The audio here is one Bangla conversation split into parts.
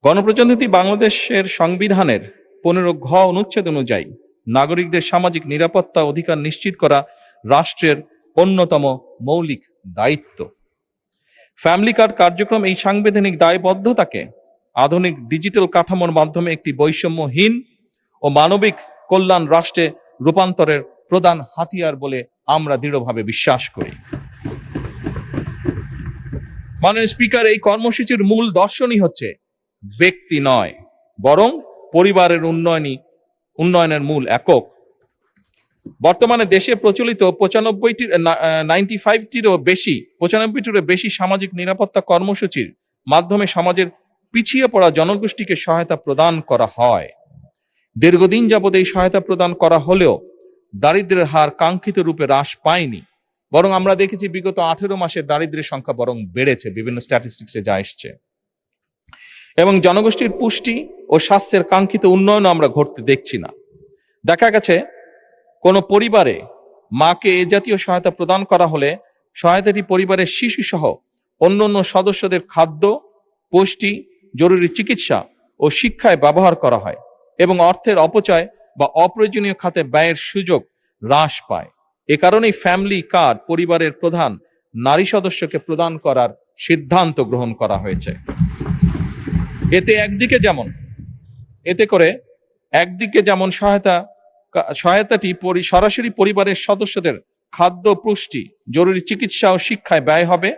গণপ্রজাতন্ত্রী বাংলাদেশের সংবিধানের 15 ঘ অনুচ্ছেদ অনুযায়ী নাগরিকদের সামাজিক নিরাপত্তা অধিকার নিশ্চিত করা রাষ্ট্রের অন্যতম মৌলিক দায়িত্ব। ফ্যামিলি কার্ড কার্যক্রম এই সাংবিধানিক দায়বদ্ধতাকে আধুনিক ডিজিটাল কাঠামোর মাধ্যমে একটি বৈষম্যহীন ও মানবিক কল্যাণ রাষ্ট্রে রূপান্তরের প্রধান হাতিয়ার বলে আমরা দৃঢ়ভাবে বিশ্বাস করি। মাননীয় স্পিকার, এই কর্মসূচির মূল দর্শনই হচ্ছে ব্যক্তি নয় বরং পরিবারের উন্নয়নের মূল একক। বর্তমানে দেশে প্রচলিত 95টিরও বেশি সামাজিক নিরাপত্তা কর্মসূচির মাধ্যমে সমাজের পিছিয়ে পড়া জনগোষ্ঠীকে সহায়তা প্রদান করা হয়। দীর্ঘদিন যাবৎ এই সহায়তা প্রদান করা হলেও দারিদ্র্যের হার কাঙ্ক্ষিত রূপে হ্রাস পায়নি, বরং আমরা দেখেছি বিগত 18 মাসে দারিদ্র্যের সংখ্যা বরং বেড়েছে, বিভিন্ন স্ট্যাটিস্টিক্সে যা এসছে। এবং জনগোষ্ঠীর পুষ্টি ও স্বাস্থ্যের কাঙ্ক্ষিত উন্নয়ন আমরা ঘটতে দেখছি না। দেখা গেছে কোনো পরিবারে মাকে এ জাতীয় সহায়তা প্রদান করা হলে সহায়তাটি পরিবারের শিশু সহ অন্যান্য সদস্যদের খাদ্য, পুষ্টি, জরুরি চিকিৎসা ও শিক্ষায় ব্যবহার করা হয় এবং অর্থের অপচয় বা অপ্রয়োজনীয় খাতে ব্যয়ের সুযোগ হ্রাস পায়। এ কারণেই ফ্যামিলি কার্ড পরিবারের প্রধান নারী সদস্যকে প্রদান করার সিদ্ধান্ত গ্রহণ করা হয়েছে। একদিকে যেমন সহায়তাটি সরাসরি পরিবারের সদস্যদের খাদ্য, পুষ্টি, জরুরি চিকিৎসা ও শিক্ষায় ব্যয় হবে,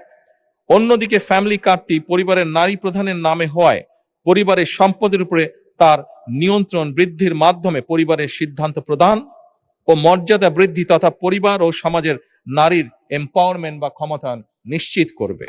অন্যদিকে ফ্যামিলি কার্ডটি পরিবারের নারী প্রধানের নামে হওয়ায় পরিবারের সম্পদের উপরে তার নিয়ন্ত্রণ বৃদ্ধির মাধ্যমে পরিবারের সিদ্ধান্ত প্রদান ও মর্যাদা বৃদ্ধি তথা পরিবার ও সমাজের নারীর এম্পাওয়ারমেন্ট বা ক্ষমতায়ন নিশ্চিত করবে।